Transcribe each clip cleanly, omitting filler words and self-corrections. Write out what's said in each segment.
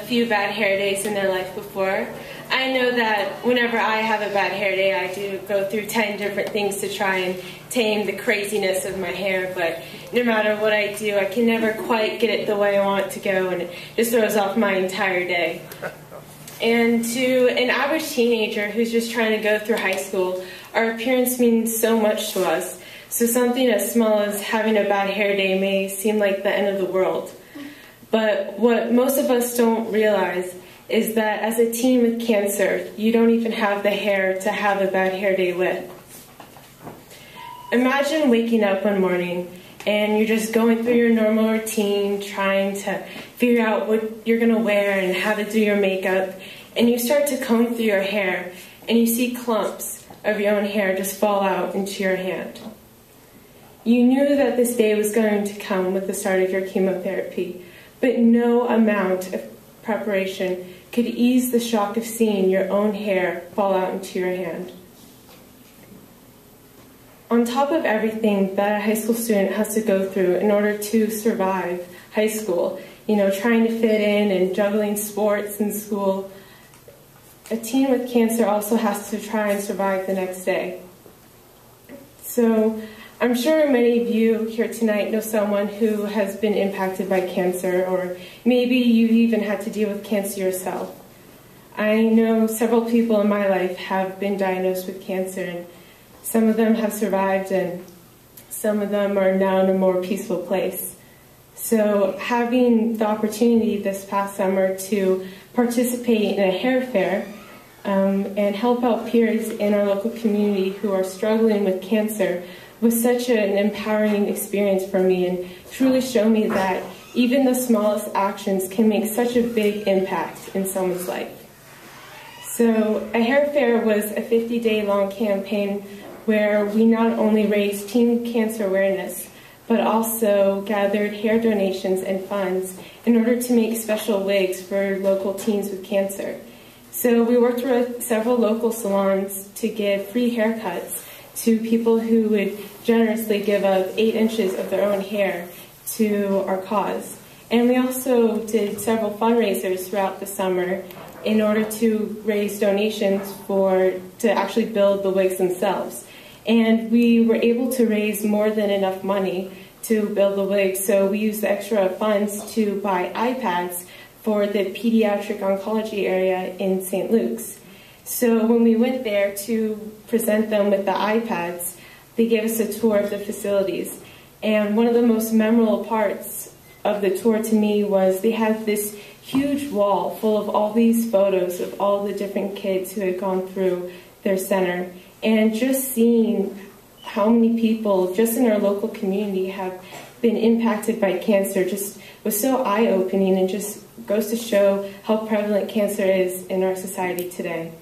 few bad hair days in their life before. I know that whenever I have a bad hair day, I do go through 10 different things to try and tame the craziness of my hair, but no matter what I do, I can never quite get it the way I want it to go, and it just throws off my entire day. And to an average teenager who's just trying to go through high school, our appearance means so much to us. So something as small as having a bad hair day may seem like the end of the world. But what most of us don't realize is that as a teen with cancer, you don't even have the hair to have a bad hair day with. Imagine waking up one morning and you're just going through your normal routine, trying to figure out what you're going to wear and how to do your makeup, and you start to comb through your hair and you see clumps of your own hair just fall out into your hand. You knew that this day was going to come with the start of your chemotherapy, but no amount of preparation could ease the shock of seeing your own hair fall out into your hand. On top of everything that a high school student has to go through in order to survive high school, trying to fit in and juggling sports and school, a teen with cancer also has to try and survive the next day. So I'm sure many of you here tonight know someone who has been impacted by cancer, or maybe you've even had to deal with cancer yourself. I know several people in my life have been diagnosed with cancer, and some of them have survived and some of them are now in a more peaceful place. So having the opportunity this past summer to participate in a hair fair and help out peers in our local community who are struggling with cancer was such an empowering experience for me, and truly showed me that even the smallest actions can make such a big impact in someone's life. So a hair fair was a 50-day long campaign where we not only raised teen cancer awareness, but also gathered hair donations and funds in order to make special wigs for local teens with cancer. So we worked with several local salons to give free haircuts to people who would generously give up 8 inches of their own hair to our cause. And we also did several fundraisers throughout the summer in order to raise donations to actually build the wigs themselves. And we were able to raise more than enough money to build the wigs, so we used the extra funds to buy iPads for the pediatric oncology area in St. Luke's. So when we went there to present them with the iPads, they gave us a tour of the facilities. And one of the most memorable parts of the tour to me was they had this huge wall full of all these photos of all the different kids who had gone through their center. And just seeing how many people just in our local community have been impacted by cancer just was so eye-opening, and just goes to show how prevalent cancer is in our society today.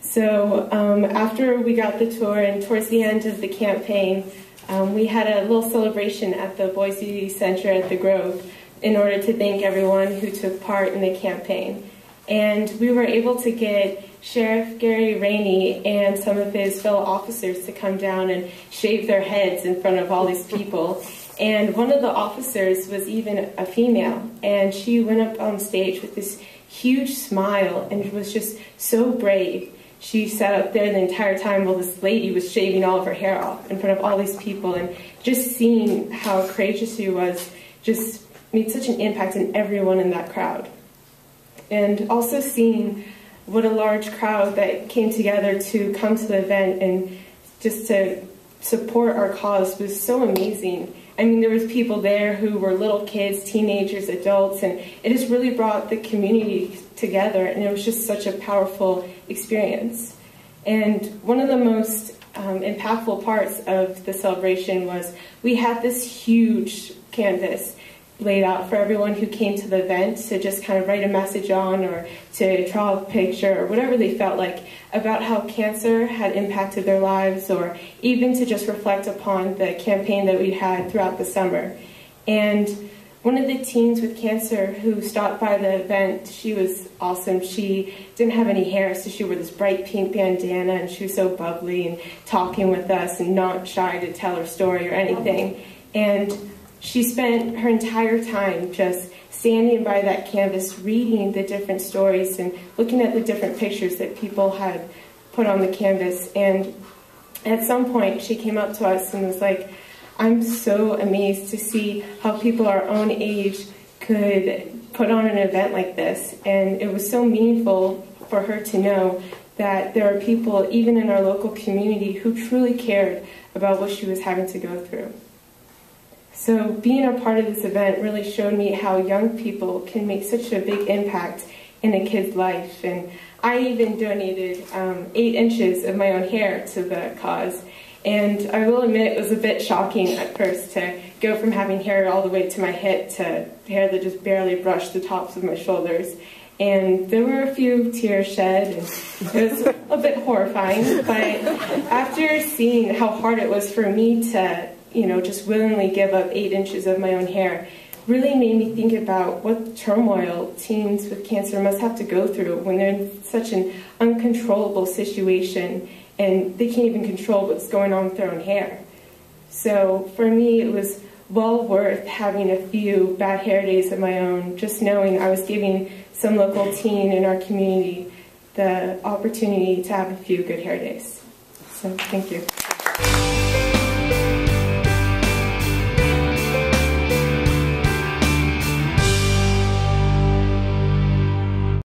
So after we got the tour and towards the end of the campaign, we had a little celebration at the Boise Center at the Grove in order to thank everyone who took part in the campaign. And we were able to get Sheriff Gary Rainey and some of his fellow officers to come down and shave their heads in front of all these people. And one of the officers was even a female, and she went up on stage with this huge smile and was just so brave. She sat up there the entire time while this lady was shaving all of her hair off in front of all these people, and just seeing how courageous she was just made such an impact on everyone in that crowd. And also seeing what a large crowd that came together to come to the event and just to support our cause was so amazing. I mean, there was people there who were little kids, teenagers, adults, and it just really brought the community together, and it was just such a powerful experience. And one of the most impactful parts of the celebration was we had this huge canvas laid out for everyone who came to the event to just kind of write a message on, or to draw a picture, or whatever they felt like, about how cancer had impacted their lives, or even to just reflect upon the campaign that we had throughout the summer. And one of the teens with cancer who stopped by the event, she was awesome. She didn't have any hair, so she wore this bright pink bandana, and she was so bubbly and talking with us and not shy to tell her story or anything. And she spent her entire time just standing by that canvas, reading the different stories and looking at the different pictures that people had put on the canvas. And at some point, she came up to us and was like, I'm so amazed to see how people our own age could put on an event like this. And it was so meaningful for her to know that there are people, even in our local community, who truly cared about what she was having to go through. So being a part of this event really showed me how young people can make such a big impact in a kid's life. And I even donated 8 inches of my own hair to the cause. And I will admit it was a bit shocking at first to go from having hair all the way to my hip to hair that just barely brushed the tops of my shoulders. And there were a few tears shed, and it was a bit horrifying. But after seeing how hard it was for me to, just willingly give up 8 inches of my own hair, really made me think about what turmoil teens with cancer must have to go through when they're in such an uncontrollable situation and they can't even control what's going on with their own hair. So for me, it was well worth having a few bad hair days of my own, just knowing I was giving some local teen in our community the opportunity to have a few good hair days. So thank you.